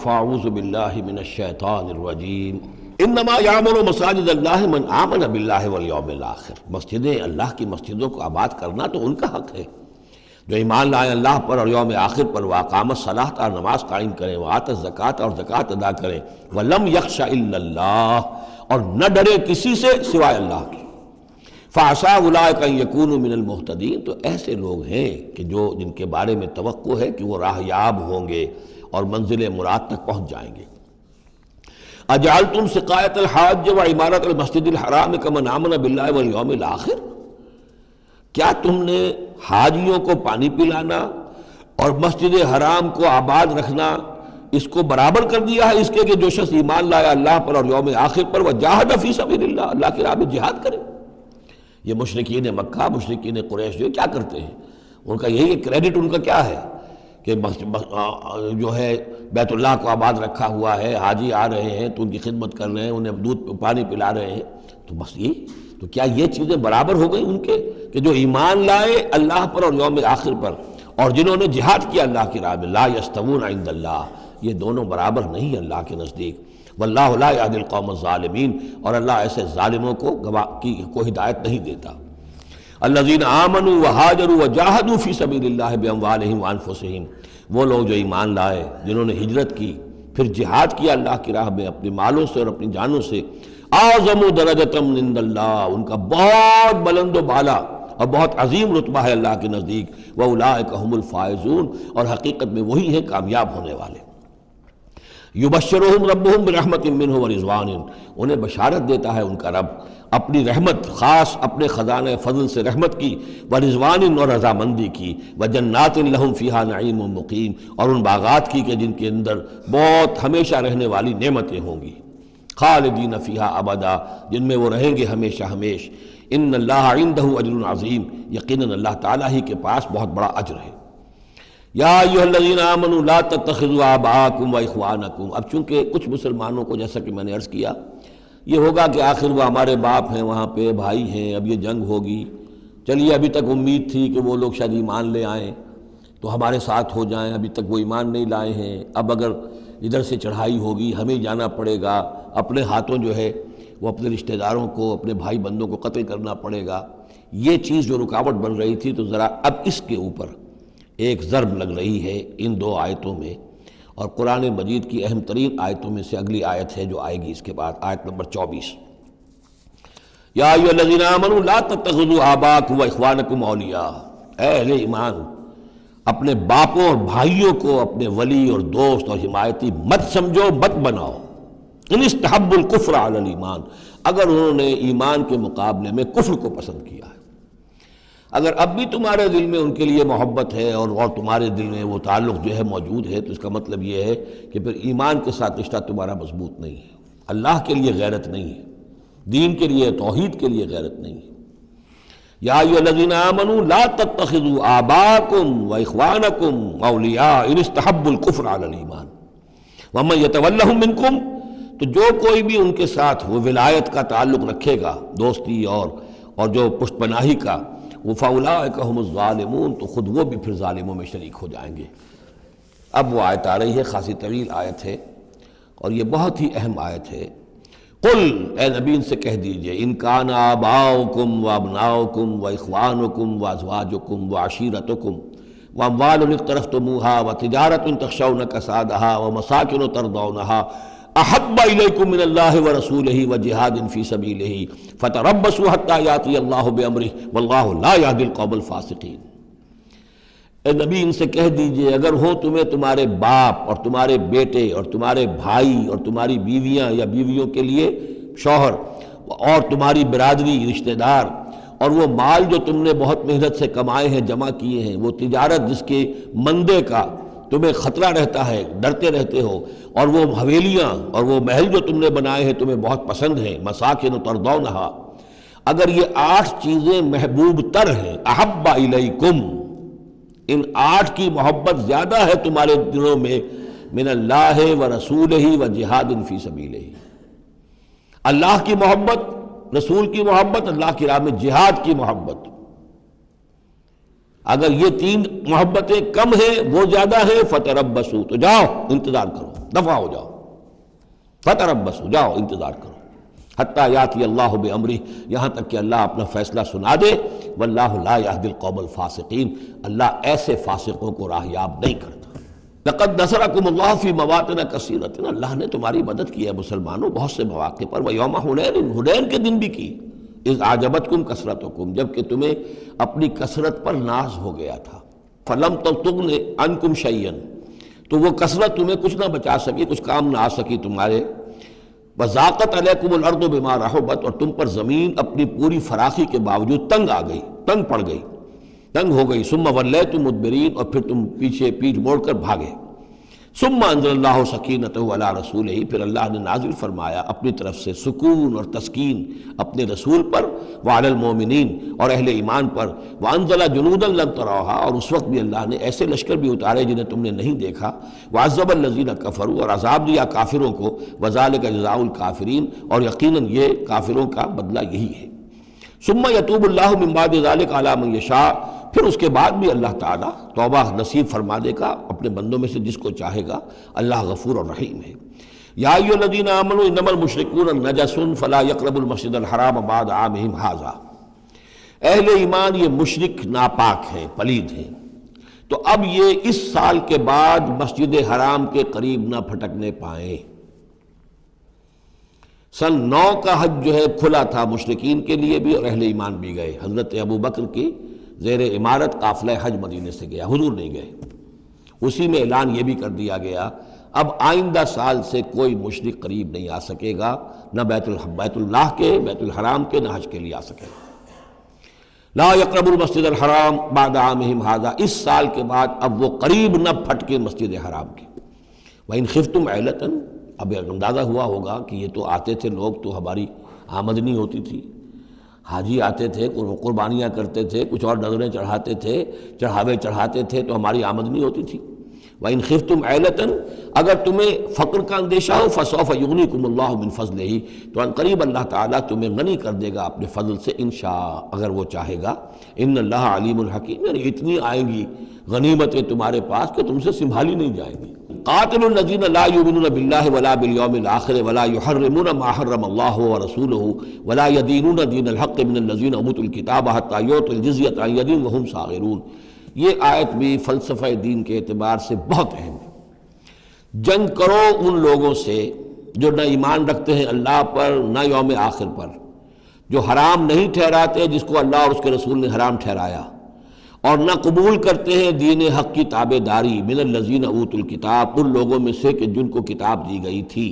فاعوذ باللہ من الشیطان الرجیم انما یعمر مساجد اللہ من آمن باللہ والیوم الآخر۔ مسجدیں اللہ کی مسجدوں کو آباد کرنا تو ان کا حق ہے جو ایمان لائے اللہ پر اور یوم آخر پر، واقام الصلاۃ اور نماز قائم کریں، وآت الزکوٰۃ اور زکوٰۃ ادا کریں، ولم یخش الا اللہ اور نہ ڈرے کسی سے سوائے اللہ کے، فعسیٰ اولئک ان یکونوا من المہتدین، تو ایسے لوگ ہیں کہ جن کے بارے میں توقع ہے کہ وہ راہ یاب ہوں گے اور منزل مراد تک پہنچ جائیں گے۔ اجعلتم سقایۃ الحاج وعمارۃ المسجد الحرام کمن آمن باللہ والیوم الآخر، کیا تم نے حاجیوں کو پانی پلانا اور مسجد حرام کو آباد رکھنا اس کو برابر کر دیا ہے اس کے کہ جو شخص ایمان لایا اللہ پر اور یوم آخر پر وجاہد فی سبیل اللہ، اللہ کی راہ میں جہاد کرے؟ یہ مشرکین مکہ، مشرکین قریش جو کیا کرتے ہیں، ان کا یہی کریڈٹ ان کا کیا ہے کہ جو ہے بیت اللہ کو آباد رکھا ہوا ہے، حاجی آ رہے ہیں تو ان کی خدمت کر رہے ہیں، انہیں دودھ پانی پلا رہے ہیں، تو بس یہ تو کیا یہ چیزیں برابر ہو گئی ان کے کہ جو ایمان لائے اللہ پر اور یوم آخر پر اور جنہوں نے جہاد کیا اللہ کی راہ میں؟ لا یستوون عند اللہ، یہ دونوں برابر نہیں اللہ کے نزدیک۔ واللہ لا یہدی القوم الظالمین، اور اللہ ایسے ظالموں کو ہدایت نہیں دیتا۔ الذین آمنوا وہاجروا وجاہدوا فی سبیل اللہ باموالہم وانفسہم، وہ لوگ جو ایمان لائے، جنہوں نے ہجرت کی پھر جہاد کیا اللہ کی راہ میں اپنے مالوں سے اور اپنی جانوں سے، اعظم درجۃ من عند اللہ، ان کا بہت بلند و بالا اور بہت عظیم رتبہ ہے اللہ کے نزدیک، واولئک هم الفائزون، اور حقیقت میں وہی ہیں کامیاب ہونے والے۔ یبشرہم ربہم برحمت منہ ورضوان، انہیں بشارت دیتا ہے ان کا رب اپنی رحمت، خاص اپنے خزانہ فضل سے رحمت کی، ورضوان اور رضامندی کی، وجنات لہم فیہا نعیم مقیم، اور ان باغات کی کہ جن کے اندر بہت ہمیشہ رہنے والی نعمتیں ہوں گی، خالدین فیہا ابدا، جن میں وہ رہیں گے ہمیشہ ہمیش۔ ان اللہ عندہ اجر عظیم، یقیناً اللہ تعالیٰ ہی کے پاس بہت بڑا اجر ہے۔ یا ایھا الذین آمنوا لا تتخذوا آباءکم واخوانکم، اب چونکہ کچھ مسلمانوں کو جیسا کہ میں نے عرض کیا یہ ہوگا کہ آخر وہ ہمارے باپ ہیں، وہاں پہ بھائی ہیں، اب یہ جنگ ہوگی، چلیے ابھی تک امید تھی کہ وہ لوگ شاید ایمان لے آئیں تو ہمارے ساتھ ہو جائیں، ابھی تک وہ ایمان نہیں لائے ہیں، اب اگر ادھر سے چڑھائی ہوگی ہمیں جانا پڑے گا، اپنے ہاتھوں جو ہے وہ اپنے رشتہ داروں کو، اپنے بھائی بندوں کو قتل کرنا پڑے گا، یہ چیز جو رکاوٹ بن رہی تھی، تو ذرا اب اس کے اوپر ایک ضرب لگ رہی ہے ان دو آیتوں میں، اور قرآن مجید کی اہم ترین آیتوں میں سے اگلی آیت ہے جو آئے گی اس کے بعد، آیت نمبر 24۔ یا ایھا الذین آمنوا لا تتخذوا آباءکم واخوانکم اولیاء، اے اہل ایمان اپنے باپوں اور بھائیوں کو اپنے ولی اور دوست اور حمایتی مت سمجھو، مت بناؤ۔ ان استحبوا الکفر علی الایمان، اگر انہوں نے ایمان کے مقابلے میں کفر کو پسند کیا ہے، اگر اب بھی تمہارے دل میں ان کے لیے محبت ہے اور تمہارے دل میں وہ تعلق جو ہے موجود ہے، تو اس کا مطلب یہ ہے کہ پھر ایمان کے ساتھ رشتہ تمہارا مضبوط نہیں ہے، اللہ کے لیے غیرت نہیں ہے، دین کے لیے، توحید کے لیے غیرت نہیں ہے۔ یا ایھا الذین آمنوا لا تتخذوا آباءکم واخوانکم اولیاء ان استحبوا الکفر علی الایمان ومن یتولہم منکم، تو جو کوئی بھی ان کے ساتھ وہ ولایت کا تعلق رکھے گا، دوستی اور جو پشت پناہی کا، وہ فاولئک ھم الظالمون، تو خود وہ بھی پھر ظالموں میں شریک ہو جائیں گے۔ اب وہ آیت آ رہی ہے، خاصی طویل آیت ہے اور یہ بہت ہی اہم آیت ہے۔ قل، اے نبی ان سے کہہ دیجئے، ان کان آباؤکم وابناؤکم واخوانکم وازواجکم وعشیرتکم واموال اقترفتموها وتجارۃ تخشون کسادها ومساکن ترضونها احب الیکم من اللہ ورسولہ وجہاد فی سبیلہ فتربصوا حتی یاتی اللہ بامرہ واللہ لا یہدی القوم الفاسقین۔ اے نبی ان سے کہہ دیجئے، اگر ہو تمہیں تمہارے باپ اور تمہارے بیٹے اور تمہارے بھائی اور تمہاری بیویاں یا بیویوں کے لیے شوہر اور تمہاری برادری رشتہ دار، اور وہ مال جو تم نے بہت محنت سے کمائے ہیں، جمع کیے ہیں، وہ تجارت جس کے مندے کا تمہیں خطرہ رہتا ہے، ڈرتے رہتے ہو، اور وہ حویلیاں اور وہ محل جو تم نے بنائے ہیں تمہیں بہت پسند ہیں، مساکن ترضونہا، اگر یہ 8 چیزیں محبوب تر ہیں، احب الیکم، ان 8 کی محبت زیادہ ہے تمہارے دلوں میں، من اللہ ورسولہ وجہاد فی سبیلہ، اللہ کی محبت، رسول کی محبت، اللہ کی راہ میں جہاد کی محبت، اگر یہ 3 محبتیں کم ہیں وہ زیادہ ہیں، فتربصوا، تو جاؤ انتظار کرو، دفع ہو جاؤ، فتربصوا، جاؤ انتظار کرو، حتیٰ یاتی اللہ بامرہ، یہاں تک کہ اللہ اپنا فیصلہ سنا دے، واللہ لا یہدی القوم الفاسقین، اللہ ایسے فاسقوں کو راہیاب نہیں کرتا۔ لقد نصرکم اللہ فی مواطن کثیرۃ، اللہ نے تمہاری مدد کی ہے مسلمانوں بہت سے مواقع پر، ویوم حنین، حنین کے دن بھی کی، اذ اعجبتکم کثرتکم، جب کہ تمہیں اپنی کثرت پر ناز ہو گیا تھا، فلم تغن عنکم شیئا، تو وہ کثرت تمہیں کچھ نہ بچا سکی، کچھ کام نہ آ سکی تمہارے، وضاقت علیکم الارض بما رحبت، اور تم پر زمین اپنی پوری فراخی کے باوجود تنگ آ گئی، تنگ پڑ گئی، تنگ ہو گئی، ثم ولیتم مدبرین، اور پھر تم پیچھے پیٹھ موڑ کر بھاگے، ثم انزل اللہ سکینتہ علی رسولہ، پھر اللہ نے نازل فرمایا اپنی طرف سے سکون اور تسکین اپنے رسول پر، وعلی المومنین، اور اہل ایمان پر، وانزل جنودا لم تروها، اور اس وقت بھی اللہ نے ایسے لشکر بھی اتارے جنہیں تم نے نہیں دیکھا، وعذب الذین کفروا، اور عذاب دیا کافروں کو، وذالک جزاء الکافرین، اور یقیناً یہ کافروں کا بدلہ یہی ہے۔ ثم یتوب اللہ من بعد ذلک علی من یشاء، پھر اس کے بعد بھی اللہ تعالیٰ توبہ نصیب فرما دے گا اپنے بندوں میں سے جس کو چاہے گا، اللہ غفور اور رحیم ہے۔ یا ایھا الذین آمنوا انما المشرکون نجس فلا یقربوا المسجد الحرام بعد عامہم ھذا، اہل ایمان یہ مشرک ناپاک ہیں، پلید ہیں، تو اب یہ اس سال کے بعد مسجد حرام کے قریب نہ پھٹکنے پائیں۔ سن 9 کا حج جو ہے کھلا تھا مشرکین کے لیے بھی اور اہل ایمان بھی گئے، حضرت ابوبکر کی زیر امارت قافلہ حج مدینے سے گیا، حضور نہیں گئے، اسی میں اعلان یہ بھی کر دیا گیا اب آئندہ سال سے کوئی مشرک قریب نہیں آ سکے گا، نہ بیت اللہ کے، بیت الحرام کے، نہ حج کے لیے آ سکے گا۔ لا یقرب المسجد الحرام بعد عامہم ھذا، اس سال کے بعد اب وہ قریب نہ پھٹکے مسجد حرام کے۔ وَإِنْ خِفْتُمْ عِلَّةً، اب اندازہ ہوا ہوگا کہ یہ تو آتے تھے لوگ تو ہماری آمدنی ہوتی تھی، حاجی آتے تھے، قربانیاں کرتے تھے، کچھ اور نظریں چڑھاتے تھے، چڑھاوے چڑھاتے تھے، تو ہماری آمدنی ہوتی تھی۔ وَإِنْ خِفْتُمْ عِلَّةً، اگر تمہیں فقر کا اندیشہ ہو، فَسَوْفَ يُغْنِيكُمُ اللَّهُ مِنْ فَضْلِهِ، تو عنقریب اللہ تعالیٰ تمہیں غنی کر دے گا اپنے فضل سے، انشاء، اگر وہ چاہے گا۔ ان اللہ علیم الحکیم، یعنی اتنی آئیں گی غنیمتیں تمہارے پاس کہ تم سے سنبھالی نہیں جائیں گی۔ قاتل الذین لا یؤمنون باللہ ولا بالیوم الآخر ولا یحرمون ما حرم اللہ ورسولہ ولا یدینون دین الحق من الذین اوتوا الکتاب حتی یعطوا الجزیۃ عن ید وہم صاغرون۔ یہ آیت بھی فلسفہ دین کے اعتبار سے بہت اہم ہے۔ جنگ کرو ان لوگوں سے جو نہ ایمان رکھتے ہیں اللہ پر نہ یوم آخر پر، جو حرام نہیں ٹھہراتے جس کو اللہ اور اس کے رسول نے حرام ٹھہرایا، اور نہ قبول کرتے ہیں دین حق کی تابع داری، من الذین اوتوا الکتاب، ان لوگوں میں سے کہ جن کو کتاب دی گئی تھی،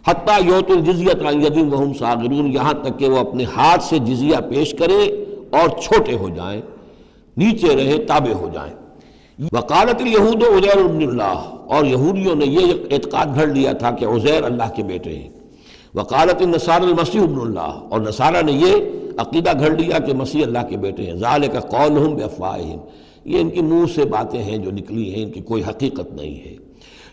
حتیٰ یعطوا الجزیۃ عن ید وہم صاغرون، یہاں تک کہ وہ اپنے ہاتھ سے جزیہ پیش کریں اور چھوٹے ہو جائیں، نیچے رہے، تابع ہو جائیں۔ وقالت الیہود عزیر ابن اللہ، اور یہودیوں نے یہ اعتقاد گھڑ لیا تھا کہ عزیر اللہ کے بیٹے ہیں۔ وقالت النصارى المسیح ابن اللہ، اور نصارہ نے یہ عقیدہ گھڑ لیا کہ مسیح اللہ کے بیٹے ہیں۔ ذالک قولہم بافواہہم، یہ ان کی منہ سے باتیں ہیں جو نکلی ہیں، ان کی کوئی حقیقت نہیں ہے۔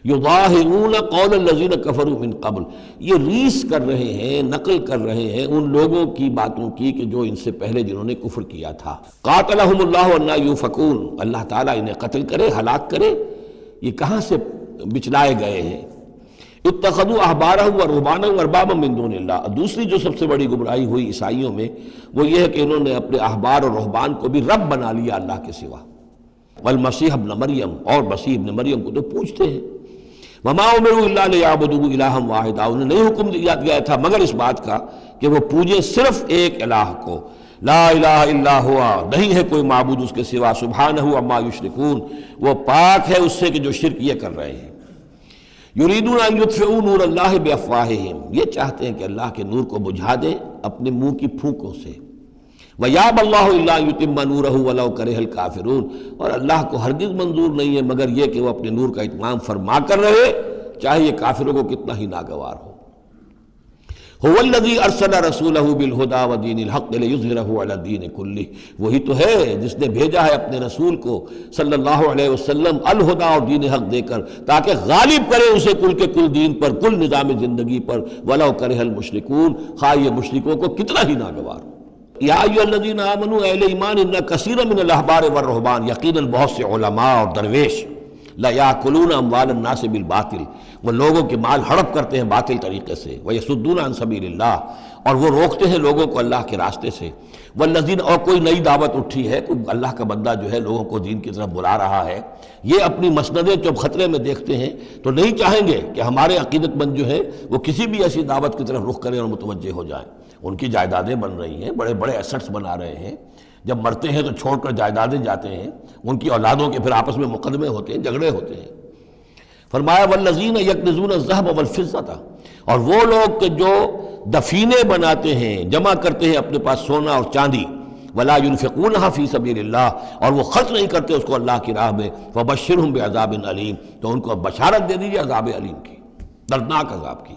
یظاہرون قول الذین کفروا من قبل، یہ ریس کر رہے ہیں، نقل کر رہے ہیں ان لوگوں کی باتوں کی کہ جو ان سے پہلے جنہوں نے کفر کیا تھا۔ قاتلہم اللہ انا یؤفکون، اللہ تعالیٰ انہیں قتل کرے، ہلاک کرے، یہ کہاں سے بچلائے گئے ہیں۔ اتخذوا احبارهم ورهبانهم اربابا من دون اللہ، دوسری جو سب سے بڑی گمراہی ہوئی عیسائیوں میں وہ یہ ہے کہ انہوں نے اپنے احبار اور رہبان کو بھی رب بنا لیا اللہ کے سوا۔ والمسیح ابن مریم، اور مسیح ابن مریم کو تو پوچھتے ہیں۔ وما امروا الا لیعبدوا الہا واحدا، انہیں نہیں حکم دیا گیا تھا مگر اس بات کا کہ وہ پوجے صرف ایک الہ کو، لا الہ الا ہوا، نہیں ہے کوئی معبود اس کے سوا، سبحانہ عما یشرکون، وہ پاک ہے اس سے کہ جو شرک یہ کر رہے ہیں۔ یریدون ان یطفئوا نور اللہ بافواہہم، یہ چاہتے ہیں کہ اللہ کے نور کو بجھا دیں اپنے منہ کی پھونکوں سے۔ وَيَأْبَى اللَّهُ إِلَّا أَن يُتِمَّ نُورَهُ وَلَوْ كَرِهَ الْكَافِرُونَ، اور اللہ کو ہرگز منظور نہیں ہے مگر یہ کہ وہ اپنے نور کا اتمام فرما کر رہے، چاہے یہ کافروں کو کتنا ہی ناگوار ہو۔ هُوَ الَّذِي أَرْسَلَ رَسُولَهُ بِالْهُدَى وَدِينِ الْحَقِّ لِيُظْهِرَهُ عَلَى الدِّينِ كُلِّهِ، وہی تو ہے جس نے بھیجا ہے اپنے رسول کو صلی اللہ علیہ وسلم الہدا اور دین حق دے کر تاکہ غالب کرے اسے کل کے کل دین پر، کل نظام زندگی پر، وَلَوْ كَرِهَ الْمُشْرِكُونَ، خواہ یہ مشرکوں کو کتنا ہی ناگوار ہو۔ یا ایھا الذین آمنوا، اہل ایمان، ان کثیر من الاحبار والرہبان، یقیناً بہت سے علماء اور درویش، لا یاکلون اموال الناس بالباطل، وہ لوگوں کے مال ہڑپ کرتے ہیں باطل طریقے سے، ویصدون عن سبیل اللہ، اور وہ روکتے ہیں لوگوں کو اللہ کے راستے سے، والذین، اور کوئی نئی دعوت اٹھی ہے، کوئی اللہ کا بندہ جو ہے لوگوں کو دین کی طرف بلا رہا ہے، یہ اپنی مسندیں جب خطرے میں دیکھتے ہیں تو نہیں چاہیں گے کہ ہمارے عقیدت مند جو ہے وہ کسی بھی ایسی دعوت کی طرف رخ کریں اور متوجہ ہو جائیں۔ ان کی جائیدادیں بن رہی ہیں، بڑے بڑے ایسٹس بنا رہے ہیں، جب مرتے ہیں تو چھوڑ کر جائیدادیں جاتے ہیں، ان کی اولادوں کے پھر آپس میں مقدمے ہوتے ہیں، جھگڑے ہوتے ہیں۔ فرمایا والذین یکنزون الذهب والفضة، اور وہ لوگ کہ جو دفینے بناتے ہیں، جمع کرتے ہیں اپنے پاس سونا اور چاندی، ولا ينفقونها فی سبیل اللہ، اور وہ خرچ نہیں کرتے اس کو اللہ کی راہ میں، فبشرهم بعذاب علیم، تو ان کو بشارت دے دیجیے عذاب علیم کی، دردناک عذاب کی۔